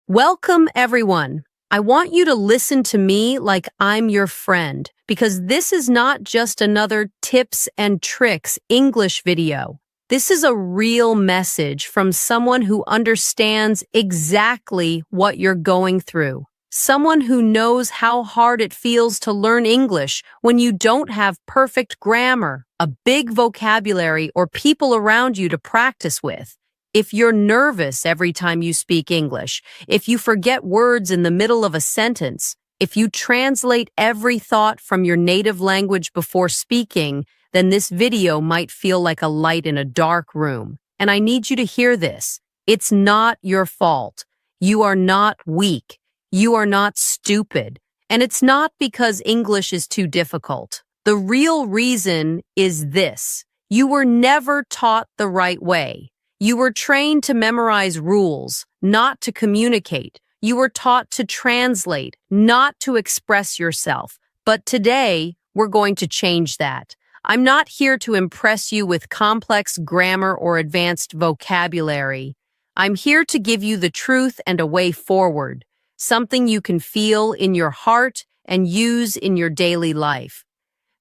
Welcome, everyone. I want you to listen to me like I'm your friend, because this is not just another tips and tricks English video. This is a real message from someone who understands exactly what you're going through. Someone who knows how hard it feels to learn English when you don't have perfect grammar, a big vocabulary, or people around you to practice with. If you're nervous every time you speak English, if you forget words in the middle of a sentence, if you translate every thought from your native language before speaking, then this video might feel like a light in a dark room. And I need you to hear this. It's not your fault. You are not weak. You are not stupid. And it's not because English is too difficult. The real reason is this. You were never taught the right way. You were trained to memorize rules, not to communicate. You were taught to translate, not to express yourself. But today, we're going to change that. I'm not here to impress you with complex grammar or advanced vocabulary. I'm here to give you the truth and a way forward, something you can feel in your heart and use in your daily life.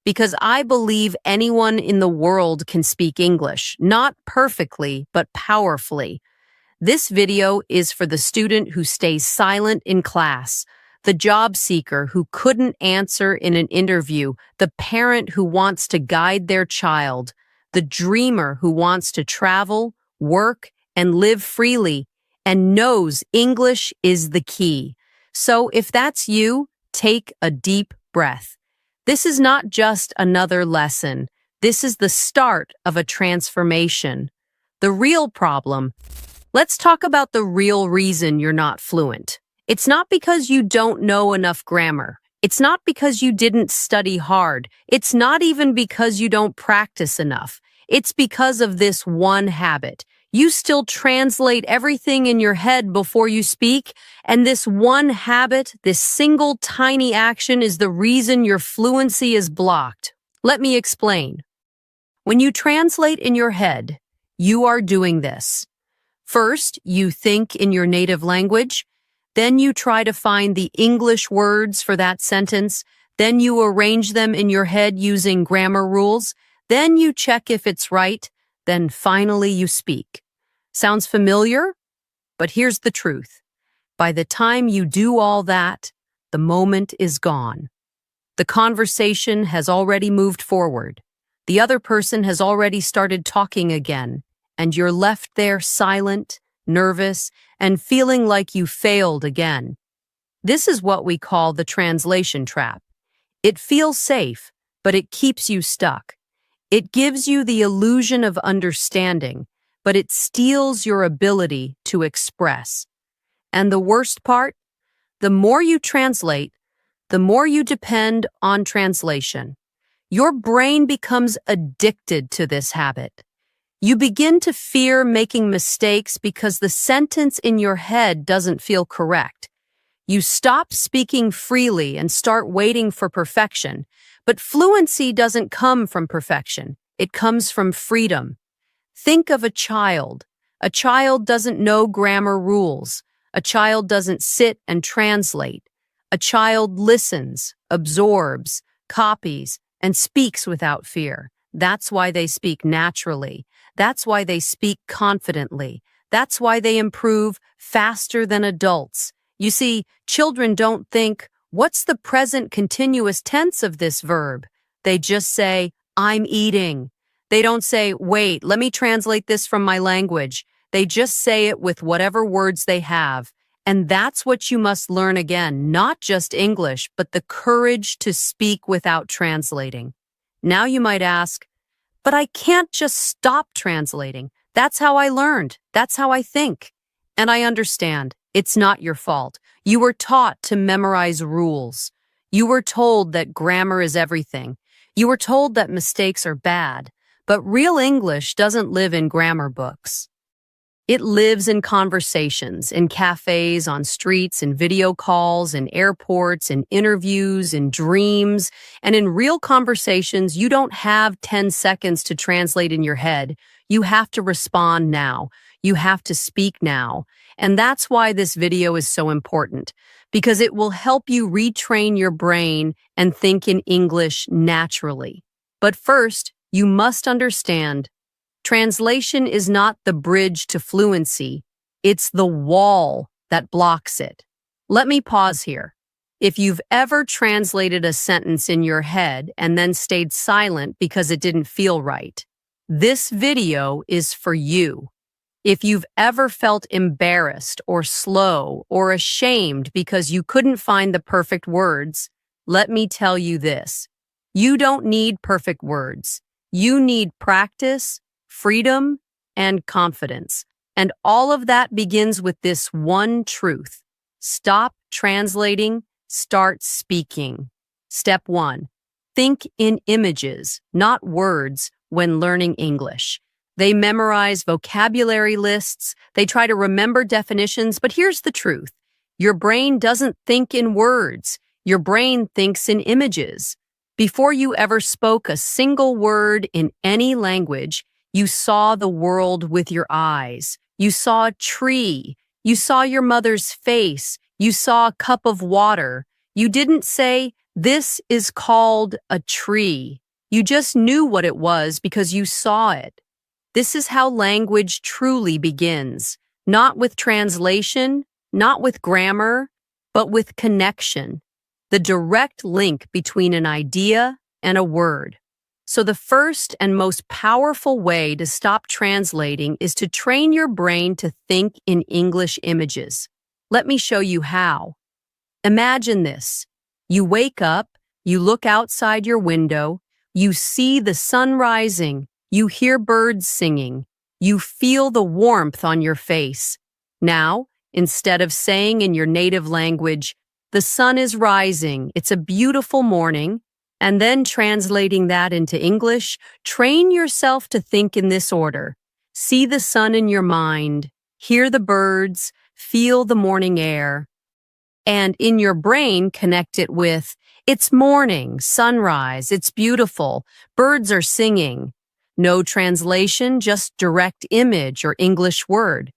Because I believe anyone in the world can speak English, not perfectly, but powerfully. This video is for the student who stays silent in class, the job seeker who couldn't answer in an interview, the parent who wants to guide their child, the dreamer who wants to travel, work, and live freely, and knows English is the key. So if that's you, take a deep breath. This is not just another lesson. This is the start of a transformation. The real problem. Let's talk about the real reason you're not fluent. It's not because you don't know enough grammar. It's not because you didn't study hard. It's not even because you don't practice enough. It's because of this one habit. You still translate everything in your head before you speak, and this one habit, this single tiny action is the reason your fluency is blocked. Let me explain. When you translate in your head, you are doing this. First, you think in your native language, then you try to find the English words for that sentence, then you arrange them in your head using grammar rules, then you check if it's right, then finally you speak. Sounds familiar? But here's the truth. By the time you do all that, the moment is gone. The conversation has already moved forward. The other person has already started talking again, and you're left there silent, nervous, and feeling like you failed again. This is what we call the translation trap. It feels safe, but it keeps you stuck. It gives you the illusion of understanding, but it steals your ability to express. And the worst part? The more you translate, the more you depend on translation. Your brain becomes addicted to this habit. You begin to fear making mistakes because the sentence in your head doesn't feel correct. You stop speaking freely and start waiting for perfection. But fluency doesn't come from perfection. It comes from freedom. Think of a child. A child doesn't know grammar rules. A child doesn't sit and translate. A child listens, absorbs, copies, and speaks without fear. That's why they speak naturally. That's why they speak confidently. That's why they improve faster than adults. You see, children don't think, what's the present continuous tense of this verb? They just say, I'm eating. They don't say, wait, let me translate this from my language. They just say it with whatever words they have. And that's what you must learn again, not just English, but the courage to speak without translating. Now you might ask, but I can't just stop translating. That's how I learned. That's how I think. And I understand. It's not your fault. You were taught to memorize rules. You were told that grammar is everything. You were told that mistakes are bad. But real English doesn't live in grammar books. It lives in conversations, in cafes, on streets, in video calls, in airports, in interviews, in dreams, and in real conversations. You don't have 10 seconds to translate in your head. You have to respond now. You have to speak now. And that's why this video is so important, because it will help you retrain your brain and think in English naturally. But first, you must understand, translation is not the bridge to fluency. It's the wall that blocks it. Let me pause here. If you've ever translated a sentence in your head and then stayed silent because it didn't feel right, this video is for you. If you've ever felt embarrassed or slow or ashamed because you couldn't find the perfect words, let me tell you this. You don't need perfect words. You need practice, freedom, and confidence. And all of that begins with this one truth. Stop translating, start speaking. Step 1. Think in images, not words, when learning English. They memorize vocabulary lists, they try to remember definitions, but here's the truth. Your brain doesn't think in words. Your brain thinks in images. Before you ever spoke a single word in any language, you saw the world with your eyes. You saw a tree. You saw your mother's face. You saw a cup of water. You didn't say, "This is called a tree." You just knew what it was because you saw it. This is how language truly begins, not with translation, not with grammar, but with connection, the direct link between an idea and a word. So the first and most powerful way to stop translating is to train your brain to think in English images. Let me show you how. Imagine this. You wake up, you look outside your window, you see the sun rising, you hear birds singing, you feel the warmth on your face. Now, instead of saying in your native language, "The sun is rising, it's a beautiful morning," and then translating that into English, train yourself to think in this order. See the sun in your mind, hear the birds, feel the morning air, and in your brain connect it with, "It's morning, sunrise, it's beautiful, birds are singing." No translation, just direct image or English word.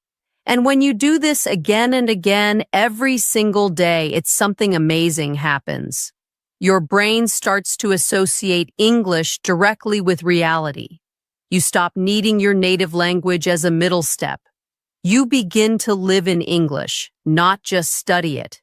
And when you do this again and again, every single day, it's something amazing happens. Your brain starts to associate English directly with reality. You stop needing your native language as a middle step. You begin to live in English, not just study it.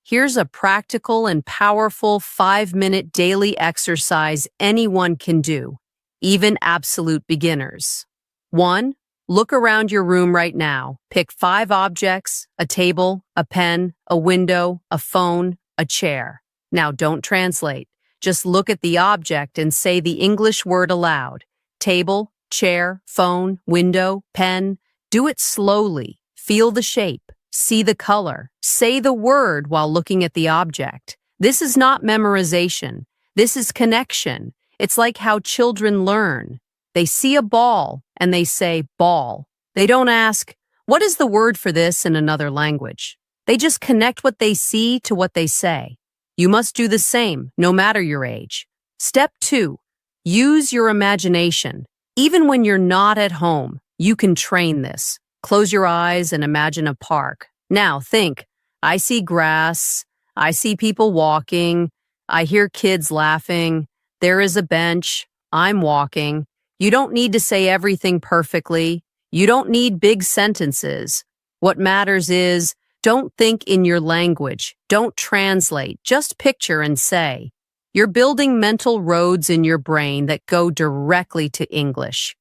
Here's a practical and powerful 5-minute daily exercise anyone can do, even absolute beginners. 1. Look around your room right now. Pick 5 objects, a table, a pen, a window, a phone, a chair. Now don't translate. Just look at the object and say the English word aloud. Table, chair, phone, window, pen. Do it slowly. Feel the shape. See the color. Say the word while looking at the object. This is not memorization. This is connection. It's like how children learn. They see a ball and they say ball. They don't ask, "What is the word for this in another language?" They just connect what they see to what they say. You must do the same, no matter your age. Step 2, use your imagination. Even when you're not at home, you can train this. Close your eyes and imagine a park. Now think, I see grass, I see people walking, I hear kids laughing, there is a bench, I'm walking. You don't need to say everything perfectly. You don't need big sentences. What matters is, don't think in your language. Don't translate. Just picture and say. You're building mental roads in your brain that go directly to English.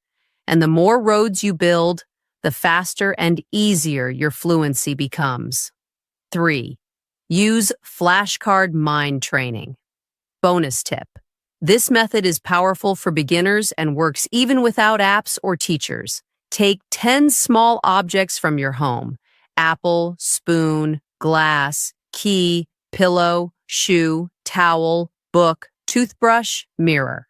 And the more roads you build, the faster and easier your fluency becomes. 3. Use flashcard mind training. Bonus tip. This method is powerful for beginners and works even without apps or teachers. Take 10 small objects from your home. Apple, spoon, glass, key, pillow, shoe, towel, book, toothbrush, mirror.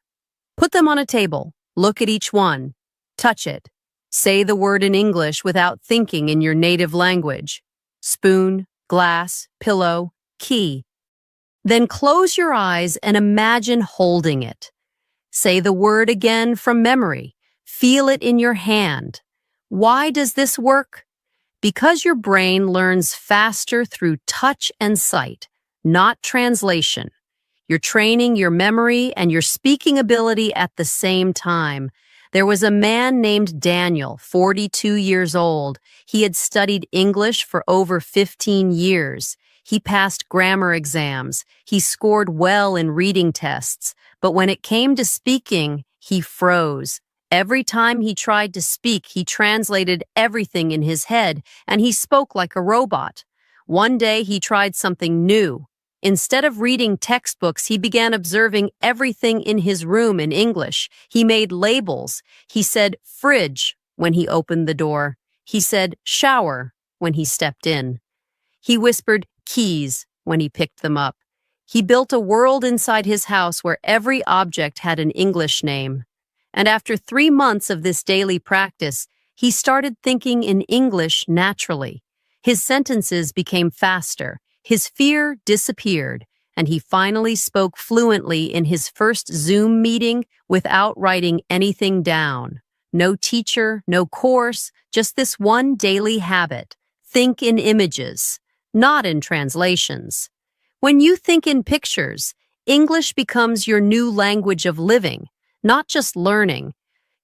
Put them on a table. Look at each one. Touch it. Say the word in English without thinking in your native language. Spoon, glass, pillow, key. Then close your eyes and imagine holding it. Say the word again from memory. Feel it in your hand. Why does this work? Because your brain learns faster through touch and sight, not translation. You're training your memory and your speaking ability at the same time. There was a man named Daniel, 42 years old. He had studied English for over 15 years. He passed grammar exams. He scored well in reading tests. But when it came to speaking, he froze. Every time he tried to speak, he translated everything in his head, and he spoke like a robot. One day, he tried something new. Instead of reading textbooks, he began observing everything in his room in English. He made labels. He said fridge when he opened the door. He said shower when he stepped in. He whispered keys when he picked them up. He built a world inside his house where every object had an English name. And after 3 months of this daily practice, he started thinking in English naturally. His sentences became faster. His fear disappeared, and he finally spoke fluently in his first Zoom meeting without writing anything down. No teacher, no course, just this one daily habit. Think in images, not in translations. When you think in pictures, English becomes your new language of living, not just learning.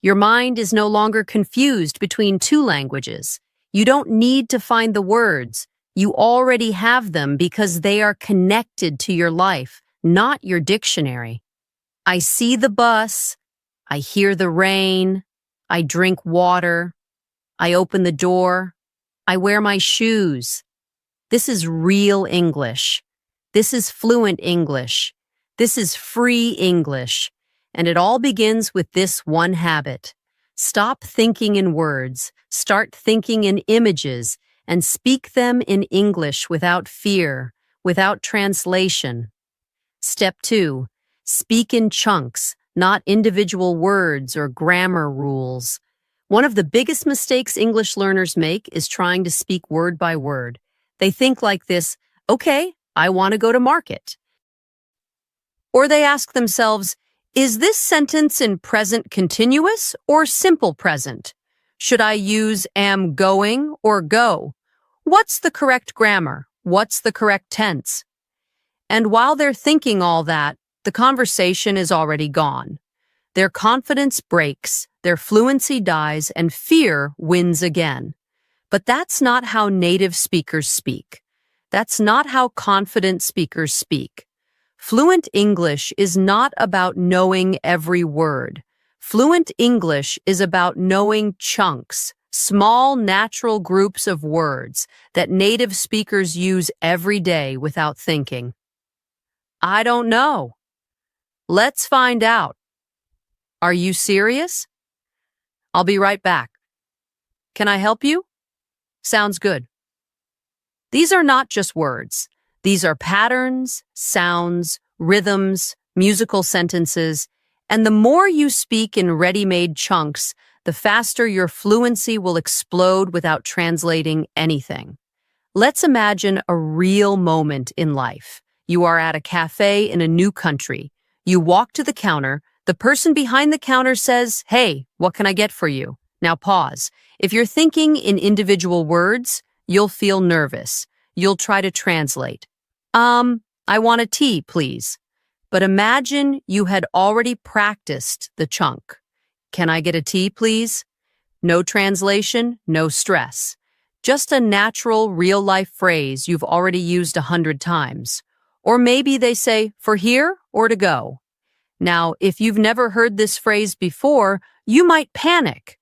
Your mind is no longer confused between two languages. You don't need to find the words. You already have them because they are connected to your life, not your dictionary. I see the bus. I hear the rain. I drink water. I open the door. I wear my shoes. This is real English. This is fluent English. This is free English. And it all begins with this one habit. Stop thinking in words. Start thinking in images and speak them in English without fear, without translation. Step 2. Speak in chunks, not individual words or grammar rules. One of the biggest mistakes English learners make is trying to speak word by word. They think like this, okay, I want to go to market. Or they ask themselves, is this sentence in present continuous or simple present? Should I use am going or go? What's the correct grammar? What's the correct tense? And while they're thinking all that, the conversation is already gone. Their confidence breaks, their fluency dies, and fear wins again. But that's not how native speakers speak. That's not how confident speakers speak. Fluent English is not about knowing every word. Fluent English is about knowing chunks, small natural groups of words that native speakers use every day without thinking. I don't know. Let's find out. Are you serious? I'll be right back. Can I help you? Sounds good. These are not just words. These are patterns, sounds, rhythms, musical sentences, and the more you speak in ready-made chunks, the faster your fluency will explode without translating anything. Let's imagine a real moment in life. You are at a cafe in a new country. You walk to the counter. The person behind the counter says, "Hey, what can I get for you?" Now pause. If you're thinking in individual words, you'll feel nervous. You'll try to translate. I want a tea, please. But imagine you had already practiced the chunk. Can I get a tea, please? No translation, no stress. Just a natural, real-life phrase you've already used 100 times. Or maybe they say, for here or to go. Now, if you've never heard this phrase before, you might panic.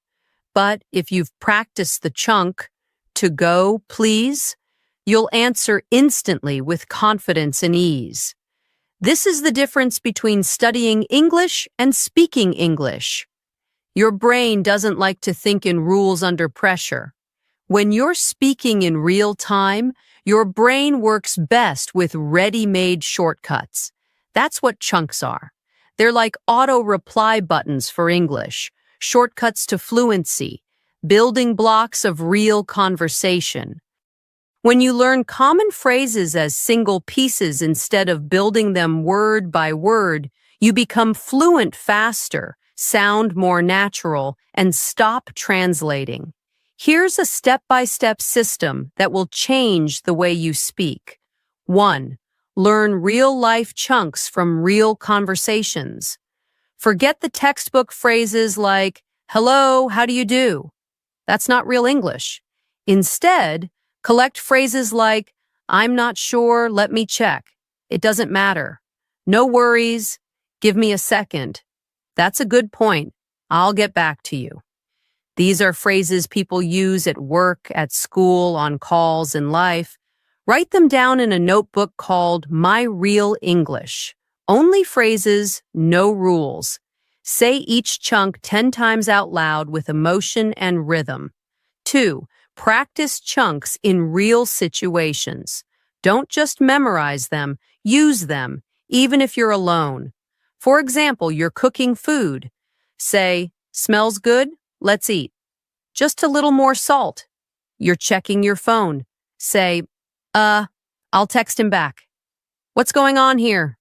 But if you've practiced the chunk, to go, please, you'll answer instantly with confidence and ease. This is the difference between studying English and speaking English. Your brain doesn't like to think in rules under pressure. When you're speaking in real time, your brain works best with ready-made shortcuts. That's what chunks are. They're like auto-reply buttons for English, shortcuts to fluency, building blocks of real conversation. When you learn common phrases as single pieces instead of building them word by word, you become fluent faster, sound more natural, and stop translating. Here's a step-by-step system that will change the way you speak. 1. Learn real-life chunks from real conversations. Forget the textbook phrases like, "Hello, how do you do?" That's not real English. Instead, collect phrases like, "I'm not sure, let me check. It doesn't matter. No worries, give me a second. That's a good point. I'll get back to you." These are phrases people use at work, at school, on calls, in life. Write them down in a notebook called My Real English. Only phrases, no rules. Say each chunk 10 times out loud with emotion and rhythm. 2. Practice chunks in real situations. Don't just memorize them, use them, even if you're alone. For example, you're cooking food. Say, "Smells good? Let's eat. Just a little more salt." You're checking your phone. Say, I'll text him back. "What's going on here?"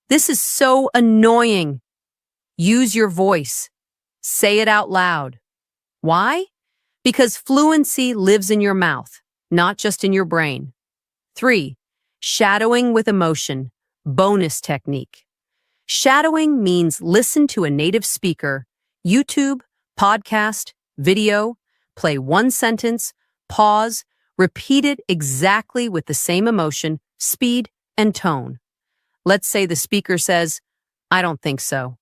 This is so annoying. Use your voice. Say it out loud. Why? Because fluency lives in your mouth, not just in your brain. 3. Shadowing with emotion. Bonus technique. Shadowing means listen to a native speaker, YouTube, podcast, video, play one sentence, pause, repeat it exactly with the same emotion, speed, and tone. Let's say the speaker says, "I don't think so."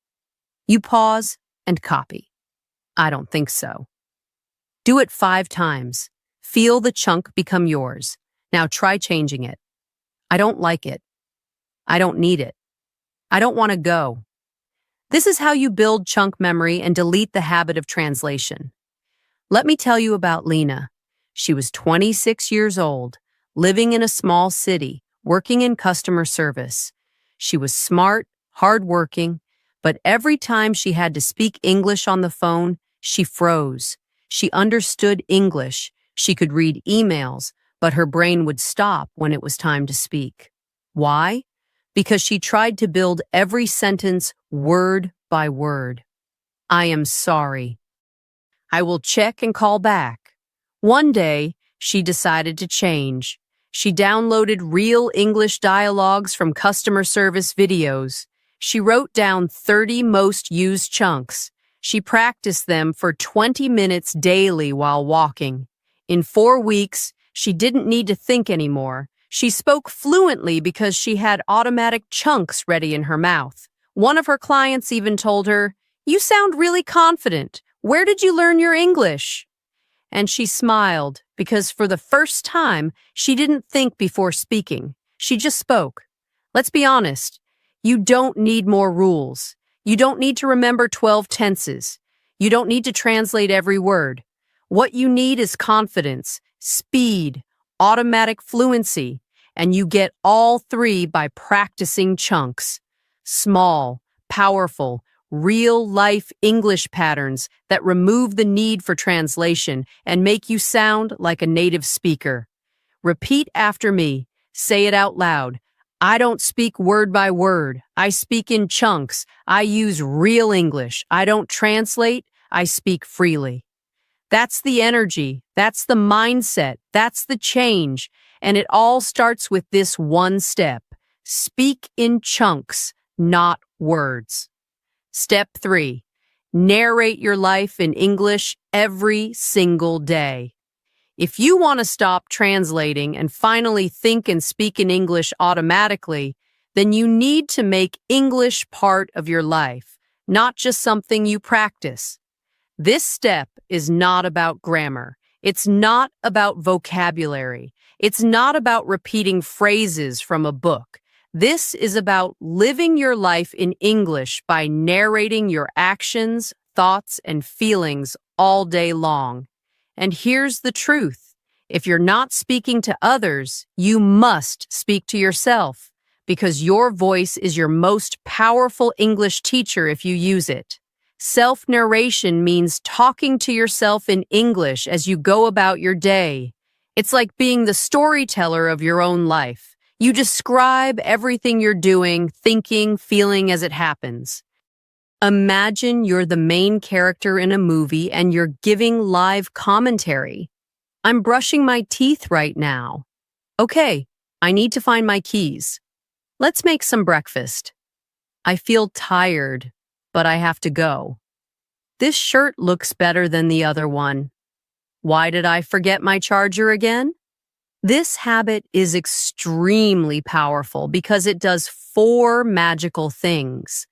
You pause and copy. "I don't think so." Do it 5 times. Feel the chunk become yours. Now try changing it. "I don't like it." "I don't need it." "I don't want to go." This is how you build chunk memory and delete the habit of translation. Let me tell you about Lena. She was 26 years old, living in a small city, working in customer service. She was smart, hardworking, but every time she had to speak English on the phone, she froze. She understood English. She could read emails, but her brain would stop when it was time to speak. Why? Because she tried to build every sentence word by word. "I am sorry." "I will check and call back." One day, she decided to change. She downloaded real English dialogues from customer service videos. She wrote down 30 most used chunks. She practiced them for 20 minutes daily while walking. In 4 weeks, she didn't need to think anymore. She spoke fluently because she had automatic chunks ready in her mouth. One of her clients even told her, "You sound really confident. Where did you learn your English?" And she smiled because for the first time, she didn't think before speaking. She just spoke. Let's be honest. You don't need more rules. You don't need to remember 12 tenses. You don't need to translate every word. What you need is confidence, speed, automatic fluency, and you get all 3 by practicing chunks. Small, powerful, real-life English patterns that remove the need for translation and make you sound like a native speaker. Repeat after me. Say it out loud. "I don't speak word by word. I speak in chunks. I use real English. I don't translate. I speak freely." That's the energy. That's the mindset. That's the change. And it all starts with this one step. Speak in chunks, not words. Step 3. Narrate your life in English every single day. If you want to stop translating and finally think and speak in English automatically, then you need to make English part of your life, not just something you practice. This step is not about grammar. It's not about vocabulary. It's not about repeating phrases from a book. This is about living your life in English by narrating your actions, thoughts, and feelings all day long. And here's the truth. If you're not speaking to others, you must speak to yourself, because your voice is your most powerful English teacher if you use it. Self-narration means talking to yourself in English as you go about your day. It's like being the storyteller of your own life. You describe everything you're doing, thinking, feeling as it happens. Imagine you're the main character in a movie and you're giving live commentary. I'm brushing my teeth right now. Okay, I need to find my keys. Let's make some breakfast. I feel tired, but I have to go. This shirt looks better than the other one. Why did I forget my charger again? This habit is extremely powerful because it does 4 magical things.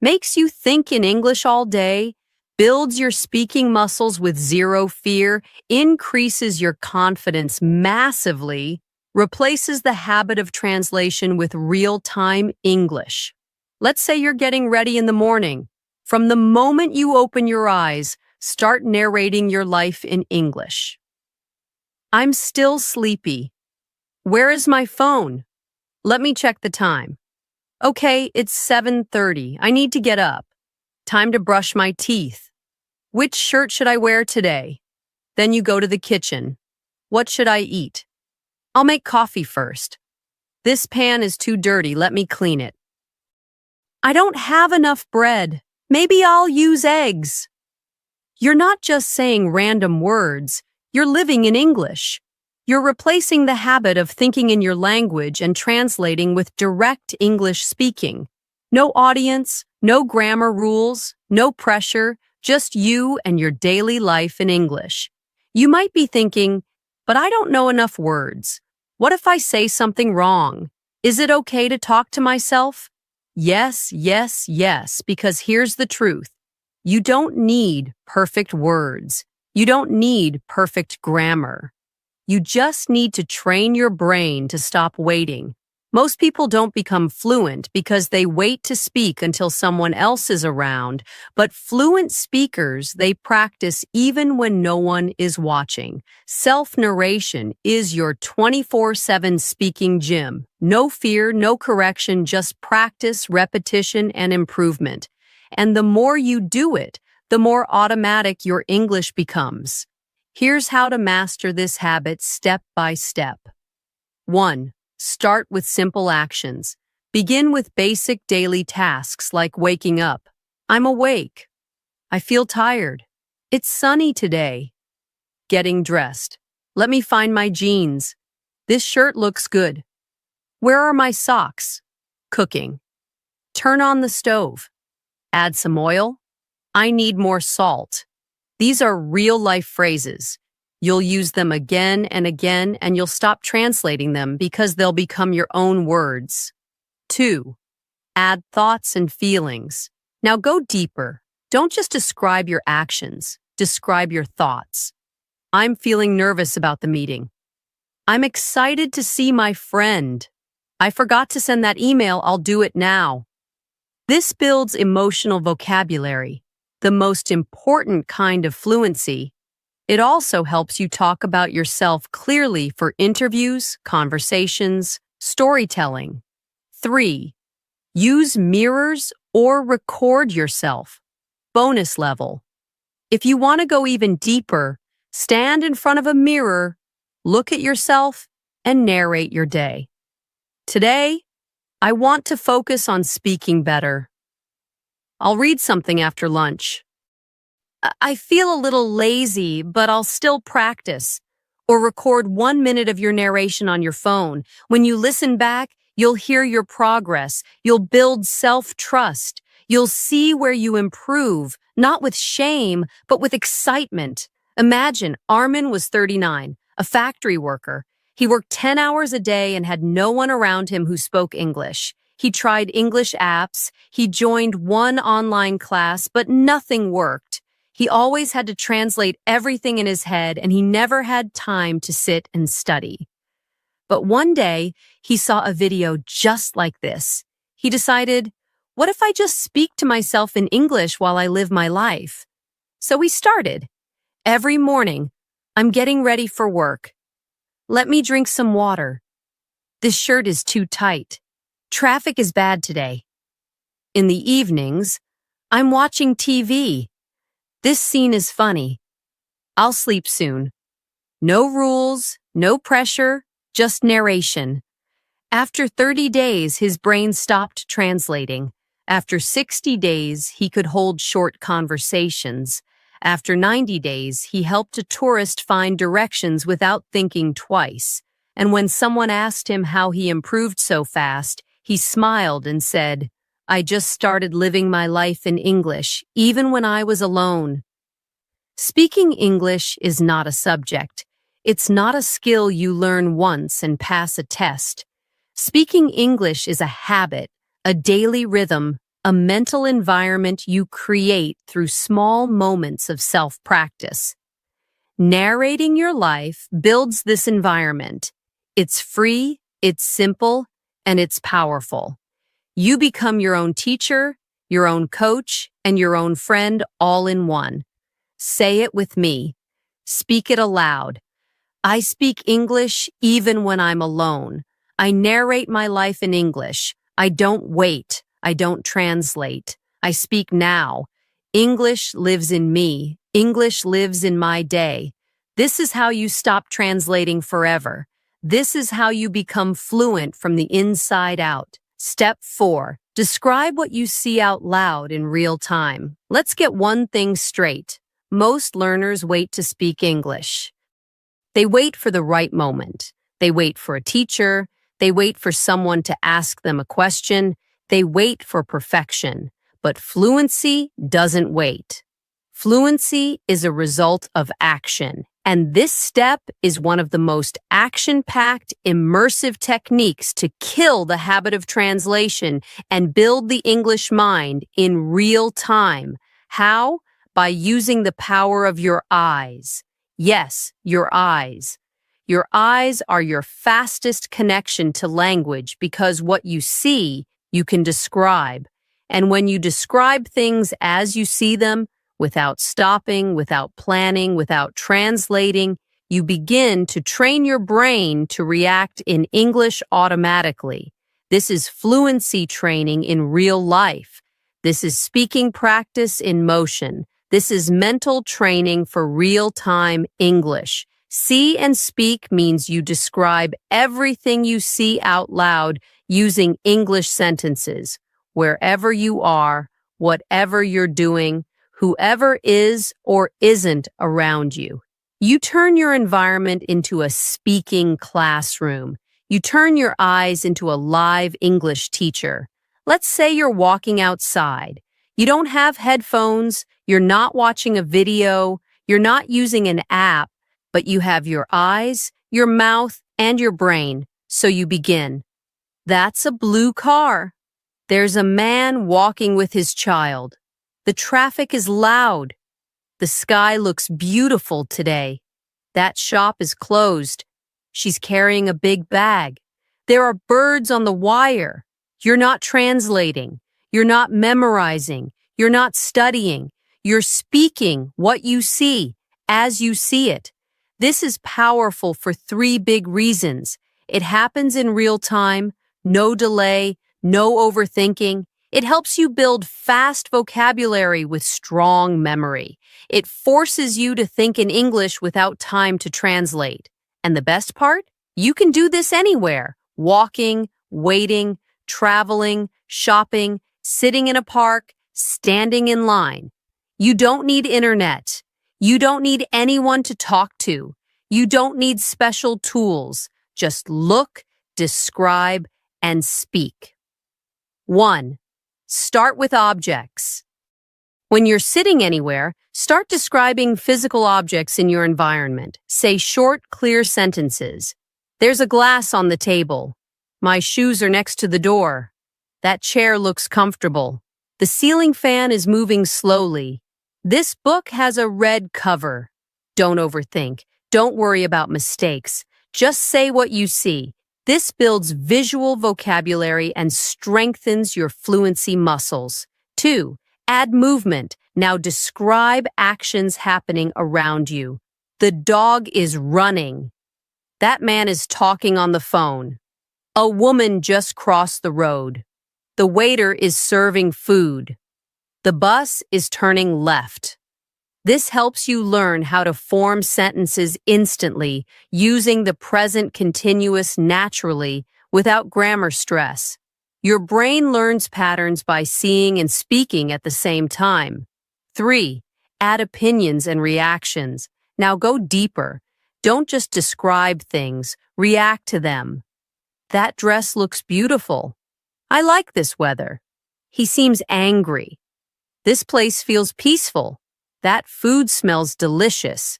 Makes you think in English all day, builds your speaking muscles with 0 fear, increases your confidence massively, replaces the habit of translation with real-time English. Let's say you're getting ready in the morning. From the moment you open your eyes, start narrating your life in English. I'm still sleepy. Where is my phone? Let me check the time. Okay, it's 7:30. I need to get up. Time to brush my teeth. Which shirt should I wear today? Then you go to the kitchen. What should I eat? I'll make coffee first. This pan is too dirty. Let me clean it. I don't have enough bread. Maybe I'll use eggs. You're not just saying random words. You're living in English. You're replacing the habit of thinking in your language and translating with direct English speaking. No audience, no grammar rules, no pressure, just you and your daily life in English. You might be thinking, but I don't know enough words. What if I say something wrong? Is it okay to talk to myself? Yes, yes, yes, because here's the truth. You don't need perfect words. You don't need perfect grammar. You just need to train your brain to stop waiting. Most people don't become fluent because they wait to speak until someone else is around, but fluent speakers, they practice even when no one is watching. Self-narration is your 24/7 speaking gym. No fear, no correction, just practice, repetition, and improvement. And the more you do it, the more automatic your English becomes. Here's how to master this habit step by step. 1. Start with simple actions. Begin with basic daily tasks like waking up. I'm awake. I feel tired. It's sunny today. Getting dressed. Let me find my jeans. This shirt looks good. Where are my socks? Cooking. Turn on the stove. Add some oil. I need more salt. These are real-life phrases. You'll use them again and again, and you'll stop translating them because they'll become your own words. 2. Add thoughts and feelings. Now go deeper. Don't just describe your actions. Describe your thoughts. I'm feeling nervous about the meeting. I'm excited to see my friend. I forgot to send that email. I'll do it now. This builds emotional vocabulary, the most important kind of fluency. It also helps you talk about yourself clearly for interviews, conversations, storytelling. 3. Use mirrors or record yourself. Bonus level. If you want to go even deeper, stand in front of a mirror, look at yourself, and narrate your day. Today, I want to focus on speaking better. I'll read something after lunch. I feel a little lazy, but I'll still practice. Or record 1 minute of your narration on your phone. When you listen back, you'll hear your progress. You'll build self-trust. You'll see where you improve, not with shame, but with excitement. Imagine Armin was 39, a factory worker. He worked 10 hours a day and had no one around him who spoke English. He tried English apps. He joined one online class, but nothing worked. He always had to translate everything in his head, and he never had time to sit and study. But one day, he saw a video just like this. He decided, what if I just speak to myself in English while I live my life? So he started. Every morning, I'm getting ready for work. Let me drink some water. This shirt is too tight. Traffic is bad today. In the evenings, I'm watching TV. This scene is funny. I'll sleep soon. No rules, no pressure, just narration. After 30 days, his brain stopped translating. After 60 days, he could hold short conversations. After 90 days, he helped a tourist find directions without thinking twice. And when someone asked him how he improved so fast, he smiled and said, "I just started living my life in English, even when I was alone." Speaking English is not a subject. It's not a skill you learn once and pass a test. Speaking English is a habit, a daily rhythm, a mental environment you create through small moments of self-practice. Narrating your life builds this environment. It's free, it's simple, and it's powerful. You become your own teacher, your own coach, and your own friend all in one. Say it with me. Speak it aloud. I speak English even when I'm alone. I narrate my life in English. I don't wait. I don't translate. I speak now. English lives in me. English lives in my day. This is how you stop translating forever. This is how you become fluent from the inside out. Step 4. Describe what you see out loud in real time. Let's get one thing straight. Most learners wait to speak English. They wait for the right moment. They wait for a teacher. They wait for someone to ask them a question. They wait for perfection. But fluency doesn't wait. Fluency is a result of action. And this step is one of the most action-packed, immersive techniques to kill the habit of translation and build the English mind in real time. How? By using the power of your eyes. Yes, your eyes. Your eyes are your fastest connection to language because what you see, you can describe. And when you describe things as you see them, without stopping, without planning, without translating, you begin to train your brain to react in English automatically. This is fluency training in real life. This is speaking practice in motion. This is mental training for real-time English. See and speak means you describe everything you see out loud using English sentences. Wherever you are, whatever you're doing, whoever is or isn't around you. You turn your environment into a speaking classroom. You turn your eyes into a live English teacher. Let's say you're walking outside. You don't have headphones, you're not watching a video, you're not using an app, but you have your eyes, your mouth, and your brain. So you begin. That's a blue car. There's a man walking with his child. The traffic is loud. The sky looks beautiful today. That shop is closed. She's carrying a big bag. There are birds on the wire. You're not translating. You're not memorizing. You're not studying. You're speaking what you see as you see it. This is powerful for 3 big reasons. It happens in real time, no delay, no overthinking. It helps you build fast vocabulary with strong memory. It forces you to think in English without time to translate. And the best part? You can do this anywhere. Walking, waiting, traveling, shopping, sitting in a park, standing in line. You don't need internet. You don't need anyone to talk to. You don't need special tools. Just look, describe, and speak. 1. Start with objects. When you're sitting anywhere, start describing physical objects in your environment. Say short, clear sentences. There's a glass on the table. My shoes are next to the door. That chair looks comfortable. The ceiling fan is moving slowly. This book has a red cover. Don't overthink. Don't worry about mistakes. Just say what you see. This builds visual vocabulary and strengthens your fluency muscles. 2. Add movement. Now describe actions happening around you. The dog is running. That man is talking on the phone. A woman just crossed the road. The waiter is serving food. The bus is turning left. This helps you learn how to form sentences instantly, using the present continuous naturally without grammar stress. Your brain learns patterns by seeing and speaking at the same time. 3. Add opinions and reactions. Now go deeper. Don't just describe things, react to them. That dress looks beautiful. I like this weather. He seems angry. This place feels peaceful. That food smells delicious.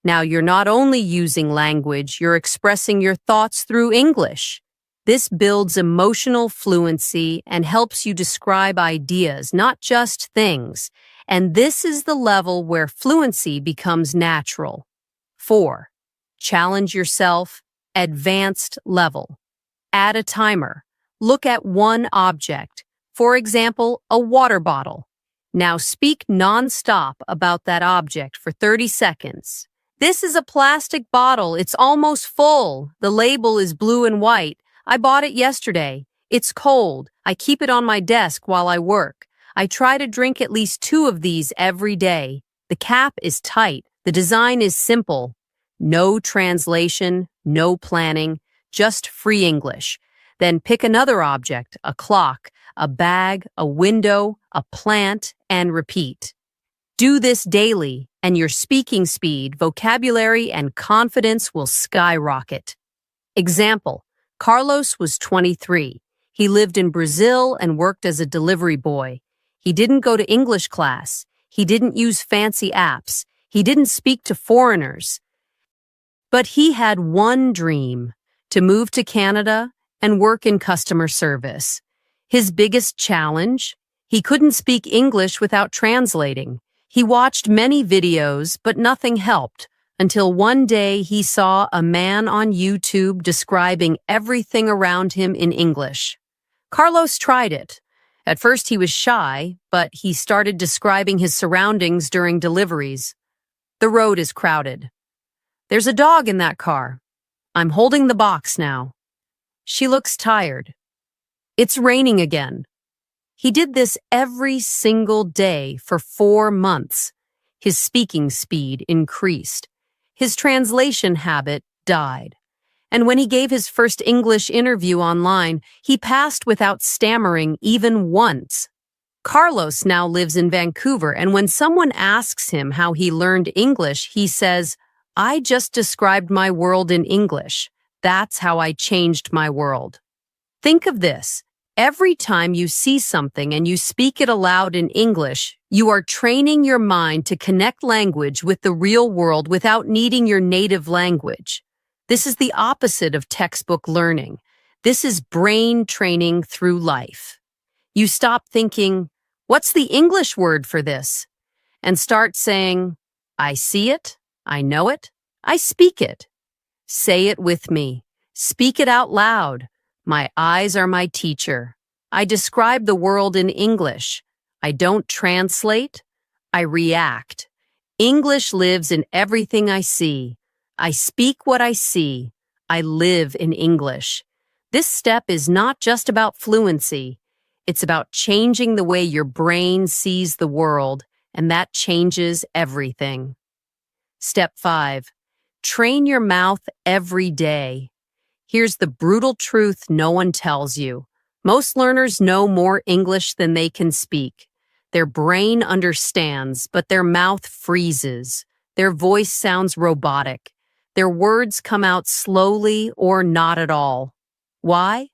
Now you're not only using language, you're expressing your thoughts through English. This builds emotional fluency and helps you describe ideas, not just things. And this is the level where fluency becomes natural. 4. Challenge yourself, advanced level. Add a timer. Look at one object. For example, a water bottle. Now speak non-stop about that object for 30 seconds. This is a plastic bottle. It's almost full. The label is blue and white. I bought it yesterday. It's cold. I keep it on my desk while I work. I try to drink at least 2 of these every day. The cap is tight. The design is simple. No translation, no planning, just free English. Then pick another object, a clock, a bag, a window, a plant, and repeat. Do this daily, and your speaking speed, vocabulary, and confidence will skyrocket. Example: Carlos was 23. He lived in Brazil and worked as a delivery boy. He didn't go to English class. He didn't use fancy apps. He didn't speak to foreigners. But he had one dream: to move to Canada and work in customer service. His biggest challenge? He couldn't speak English without translating. He watched many videos, but nothing helped, until one day he saw a man on YouTube describing everything around him in English. Carlos tried it. At first he was shy, but he started describing his surroundings during deliveries. The road is crowded. There's a dog in that car. I'm holding the box now. She looks tired. It's raining again. He did this every single day for 4 months. His speaking speed increased. His translation habit died. And when he gave his first English interview online, he passed without stammering even once. Carlos now lives in Vancouver, and when someone asks him how he learned English, he says, "I just described my world in English. That's how I changed my world." Think of this. Every time you see something and you speak it aloud in English, you are training your mind to connect language with the real world without needing your native language. This is the opposite of textbook learning. This is brain training through life. You stop thinking, "What's the English word for this?" and start saying, "I see it, I know it, I speak it." Say it with me. Speak it out loud. My eyes are my teacher. I describe the world in English. I don't translate. I react. English lives in everything I see. I speak what I see. I live in English. This step is not just about fluency. It's about changing the way your brain sees the world, and that changes everything. Step 5. Train your mouth every day. Here's the brutal truth no one tells you. Most learners know more English than they can speak. Their brain understands, but their mouth freezes. Their voice sounds robotic. Their words come out slowly or not at all. Why?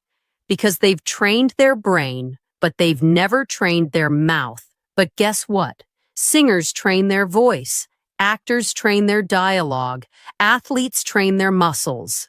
Because they've trained their brain, but they've never trained their mouth. But guess what? Singers train their voice. Actors train their dialogue. Athletes train their muscles.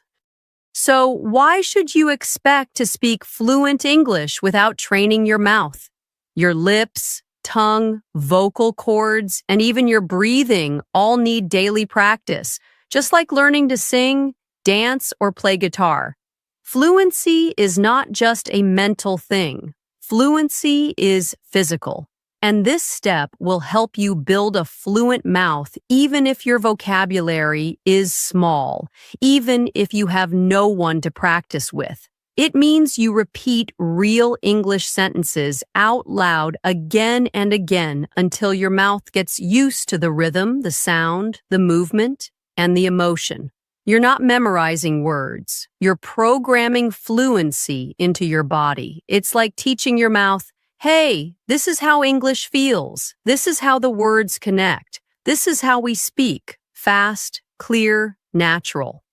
So why should you expect to speak fluent English without training your mouth? Your lips, tongue, vocal cords, and even your breathing all need daily practice, just like learning to sing, dance, or play guitar. Fluency is not just a mental thing. Fluency is physical. And this step will help you build a fluent mouth even if your vocabulary is small, even if you have no one to practice with. It means you repeat real English sentences out loud again and again until your mouth gets used to the rhythm, the sound, the movement, and the emotion. You're not memorizing words. You're programming fluency into your body. It's like teaching your mouth, hey, this is how English feels. This is how the words connect. This is how we speak. Fast, clear, natural.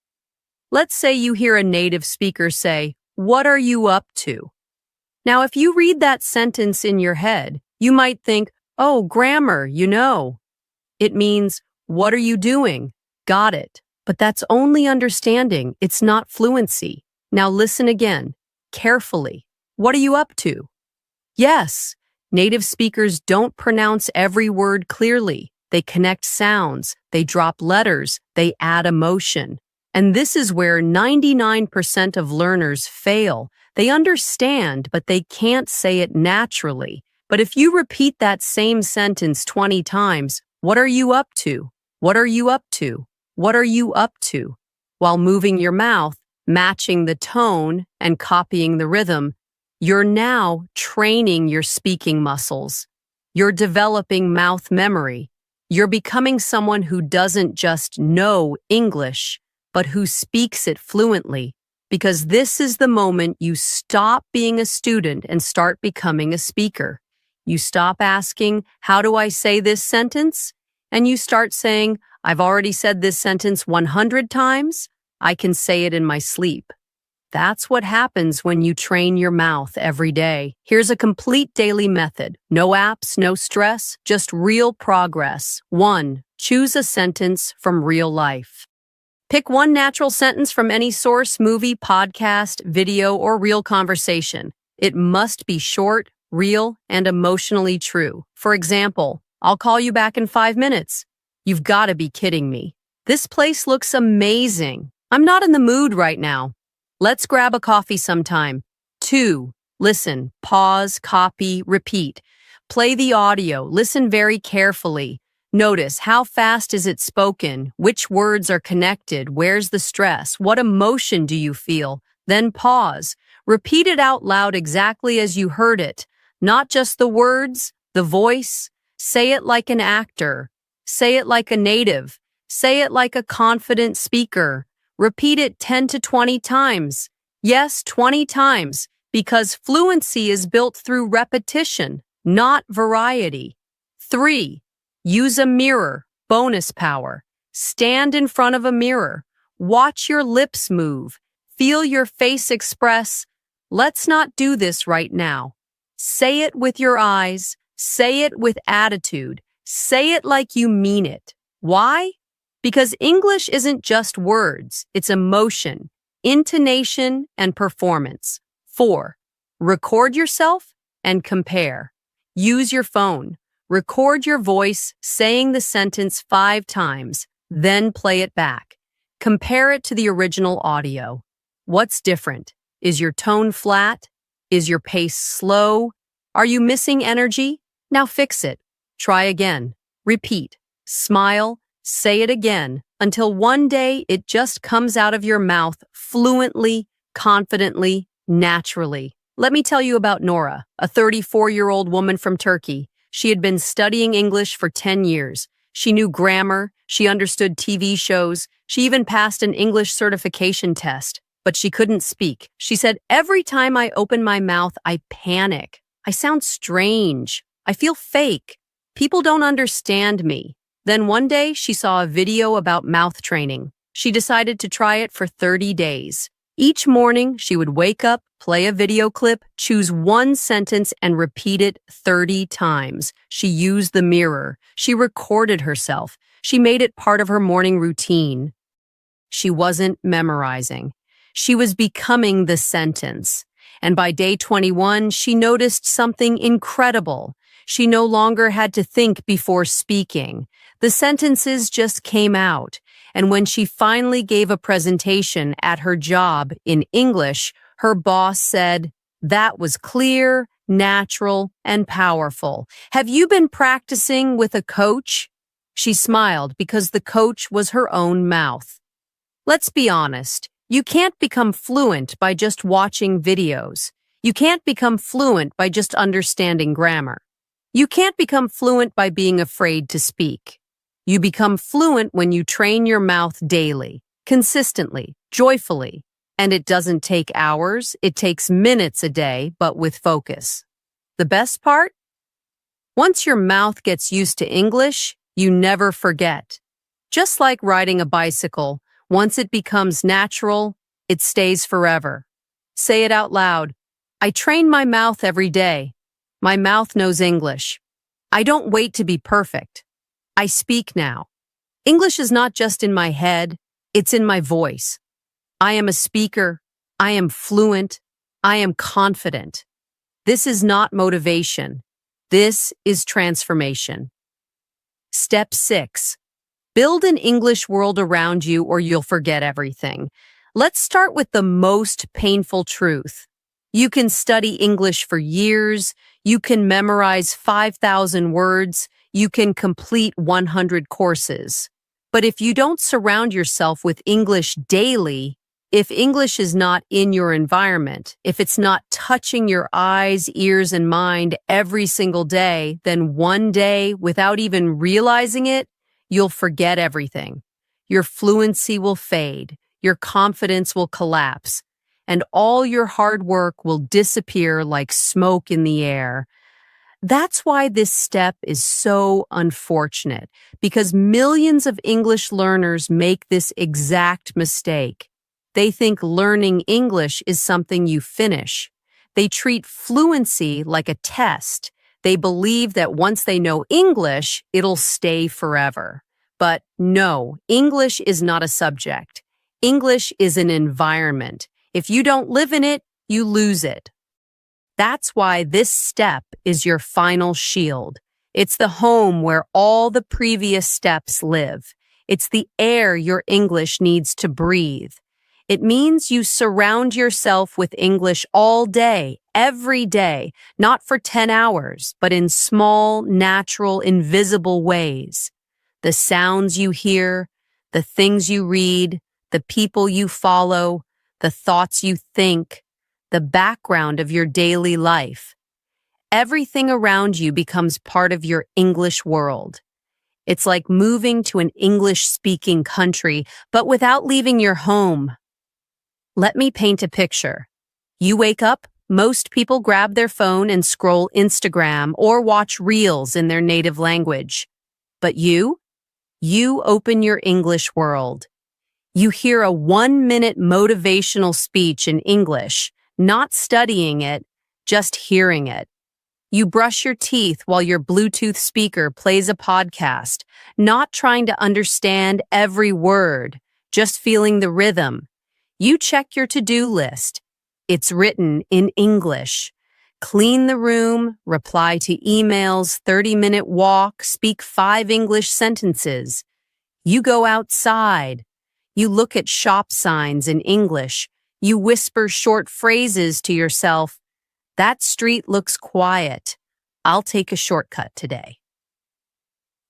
Let's say you hear a native speaker say, "What are you up to?" Now, if you read that sentence in your head, you might think, oh, grammar, you know. It means, what are you doing? Got it. But that's only understanding. It's not fluency. Now listen again, carefully. What are you up to? Yes, native speakers don't pronounce every word clearly. They connect sounds, they drop letters, they add emotion. And this is where 99% of learners fail. They understand, but they can't say it naturally. But if you repeat that same sentence 20 times, what are you up to? What are you up to? What are you up to? While moving your mouth, matching the tone, and copying the rhythm, you're now training your speaking muscles. You're developing mouth memory. You're becoming someone who doesn't just know English, but who speaks it fluently. Because this is the moment you stop being a student and start becoming a speaker. You stop asking, how do I say this sentence? And you start saying, I've already said this sentence 100 times. I can say it in my sleep. That's what happens when you train your mouth every day. Here's a complete daily method. No apps, no stress, just real progress. 1. Choose a sentence from real life. Pick one natural sentence from any source, movie, podcast, video, or real conversation. It must be short, real, and emotionally true. For example, I'll call you back in 5 minutes. You've got to be kidding me. This place looks amazing. I'm not in the mood right now. Let's grab a coffee sometime. 2. Listen, pause, copy, repeat. Play the audio. Listen very carefully. Notice how fast is it spoken, which words are connected, where's the stress, what emotion do you feel? Then pause. Repeat it out loud exactly as you heard it, not just the words, the voice. Say it like an actor. Say it like a native. Say it like a confident speaker. Repeat it 10 to 20 times. Yes, 20 times, because fluency is built through repetition, not variety. 3. Use a mirror, bonus power. Stand in front of a mirror. Watch your lips move. Feel your face express. Let's not do this right now. Say it with your eyes. Say it with attitude. Say it like you mean it. Why? Because English isn't just words, it's emotion, intonation, and performance. 4. Record yourself and compare. Use your phone. Record your voice saying the sentence 5 times, then play it back. Compare it to the original audio. What's different? Is your tone flat? Is your pace slow? Are you missing energy? Now fix it. Try again. Repeat. Smile. Say it again until one day it just comes out of your mouth fluently, confidently, naturally. Let me tell you about Nora, a 34-year-old woman from Turkey. She had been studying English for 10 years. She knew grammar, she understood TV shows, she even passed an English certification test, but she couldn't speak. She said, every time I open my mouth, I panic. I sound strange. I feel fake. People don't understand me. Then one day, she saw a video about mouth training. She decided to try it for 30 days. Each morning, she would wake up, play a video clip, choose one sentence, and repeat it 30 times. She used the mirror. She recorded herself. She made it part of her morning routine. She wasn't memorizing. She was becoming the sentence. And by day 21, she noticed something incredible. She no longer had to think before speaking. The sentences just came out. And when she finally gave a presentation at her job in English, her boss said, "That was clear, natural, and powerful. Have you been practicing with a coach?" She smiled because the coach was her own mouth. Let's be honest. You can't become fluent by just watching videos. You can't become fluent by just understanding grammar. You can't become fluent by being afraid to speak. You become fluent when you train your mouth daily. consistently, joyfully. And it doesn't take hours, it takes minutes a day, but with focus. The best part? Once your mouth gets used to English, you never forget. Just like riding a bicycle, once it becomes natural, it stays forever. Say it out loud. I train my mouth every day. My mouth knows English. I don't wait to be perfect. I speak now. English is not just in my head, it's in my voice. I am a speaker. I am fluent. I am confident. This is not motivation. This is transformation. Step 6. Build an English world around you or you'll forget everything. Let's start with the most painful truth. You can study English for years. You can memorize 5,000 words. You can complete 100 courses. But if you don't surround yourself with English daily, if English is not in your environment, if it's not touching your eyes, ears, and mind every single day, then one day, without even realizing it, you'll forget everything. Your fluency will fade, your confidence will collapse, and all your hard work will disappear like smoke in the air. That's why this step is so unfortunate, because millions of English learners make this exact mistake. They think learning English is something you finish. They treat fluency like a test. They believe that once they know English, it'll stay forever. But no, English is not a subject. English is an environment. If you don't live in it, you lose it. That's why this step is your final shield. It's the home where all the previous steps live. It's the air your English needs to breathe. It means you surround yourself with English all day, every day, not for 10 hours, but in small, natural, invisible ways. The sounds you hear, the things you read, the people you follow, the thoughts you think, the background of your daily life. Everything around you becomes part of your English world. It's like moving to an English-speaking country, but without leaving your home. Let me paint a picture. You wake up, most people grab their phone and scroll Instagram or watch reels in their native language. But you open your English world. You hear a 1-minute motivational speech in English, not studying it, just hearing it. You brush your teeth while your Bluetooth speaker plays a podcast, not trying to understand every word, just feeling the rhythm. You check your to-do list. It's written in English. Clean the room, reply to emails, 30-minute walk, speak 5 English sentences. You go outside. You look at shop signs in English. You whisper short phrases to yourself. That street looks quiet. I'll take a shortcut today.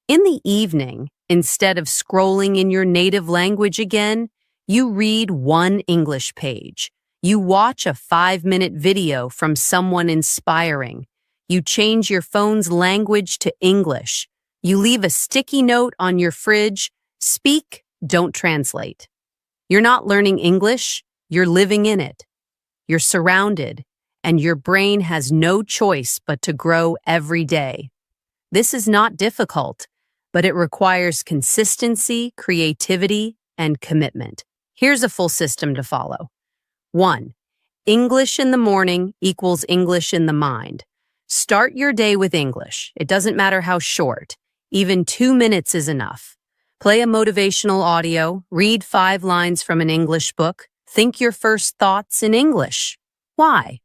In the evening, instead of scrolling in your native language again, you read 1 English page. You watch a 5-minute video from someone inspiring. You change your phone's language to English. You leave a sticky note on your fridge. Speak, don't translate. You're not learning English, you're living in it. You're surrounded, and your brain has no choice but to grow every day. This is not difficult, but it requires consistency, creativity, and commitment. Here's a full system to follow. 1. English in the morning equals English in the mind. Start your day with English. It doesn't matter how short. Even 2 minutes is enough. Play a motivational audio, read 5 lines from an English book, think your first thoughts in English. Why?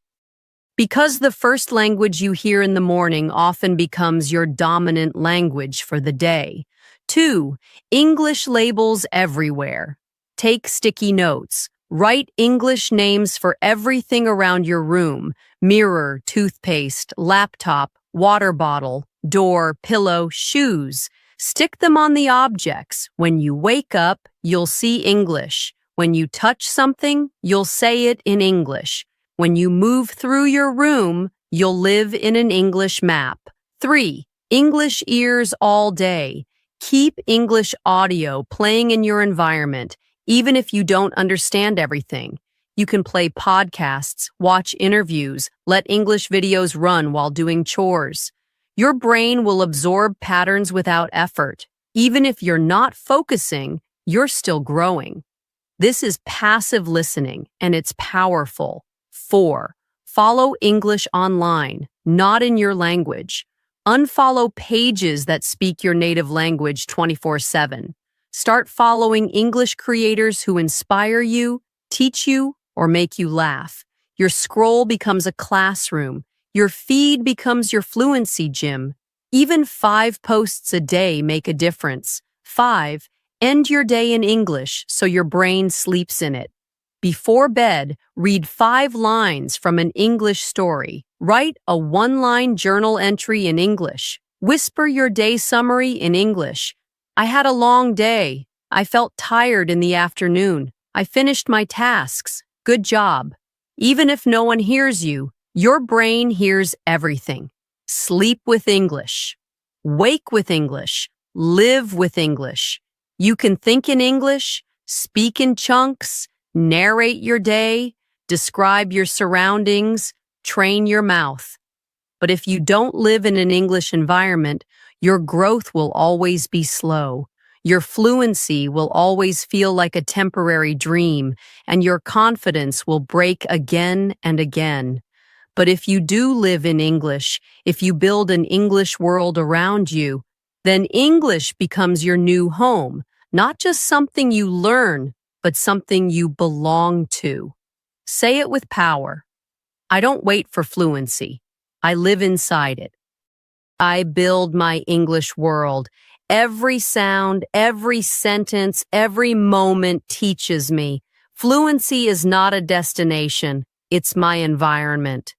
Because the first language you hear in the morning often becomes your dominant language for the day. 2. English labels everywhere. Take sticky notes. Write English names for everything around your room: mirror, toothpaste, laptop, water bottle, door, pillow, shoes. Stick them on the objects. When you wake up, you'll see English. When you touch something, you'll say it in English. When you move through your room, you'll live in an English map. 3. English ears all day. Keep English audio playing in your environment. Even if you don't understand everything, you can play podcasts, watch interviews, let English videos run while doing chores. Your brain will absorb patterns without effort. Even if you're not focusing, you're still growing. This is passive listening, and it's powerful. 4. Follow English online, not in your language. Unfollow pages that speak your native language 24/7. Start following English creators who inspire you, teach you, or make you laugh. Your scroll becomes a classroom. Your feed becomes your fluency gym. Even 5 posts a day make a difference. 5. End your day in English so your brain sleeps in it. Before bed, read 5 lines from an English story. Write a 1-line journal entry in English. Whisper your day summary in English. I had a long day. I felt tired in the afternoon. I finished my tasks. Good job. Even if no one hears you, your brain hears everything. Sleep with English. Wake with English. Live with English. You can think in English, speak in chunks, narrate your day, describe your surroundings, train your mouth. But if you don't live in an English environment, your growth will always be slow. Your fluency will always feel like a temporary dream, and your confidence will break again and again. But if you do live in English, if you build an English world around you, then English becomes your new home, not just something you learn, but something you belong to. Say it with power. I don't wait for fluency. I live inside it. I build my English world. Every sound, every sentence, every moment teaches me. Fluency is not a destination. It's my environment.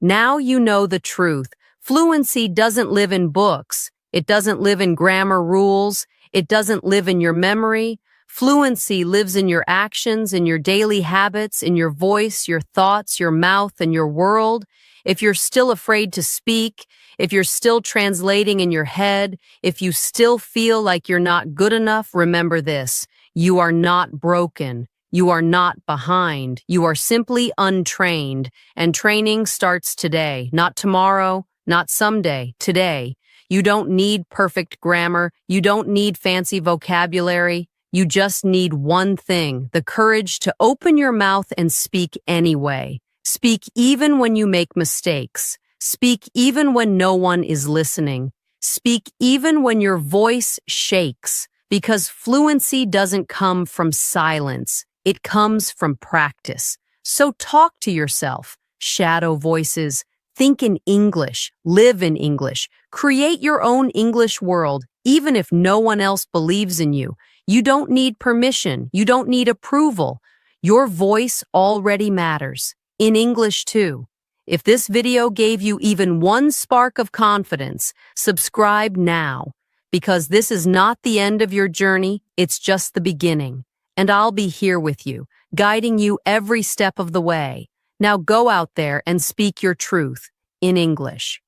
Now you know the truth. Fluency doesn't live in books. It doesn't live in grammar rules. It doesn't live in your memory. Fluency lives in your actions, in your daily habits, in your voice, your thoughts, your mouth, and your world. If you're still afraid to speak, if you're still translating in your head, if you still feel like you're not good enough, remember this. You are not broken. You are not behind. You are simply untrained. And training starts today, not tomorrow, not someday, today. You don't need perfect grammar. You don't need fancy vocabulary. You just need one thing, the courage to open your mouth and speak anyway. Speak even when you make mistakes. Speak even when no one is listening. Speak even when your voice shakes, because fluency doesn't come from silence. It comes from practice. So talk to yourself. Shadow voices. Think in English. Live in English. Create your own English world, even if no one else believes in you. You don't need permission. You don't need approval. Your voice already matters. In English too. If this video gave you even one spark of confidence, subscribe now, because this is not the end of your journey, it's just the beginning. And I'll be here with you, guiding you every step of the way. Now go out there and speak your truth in English.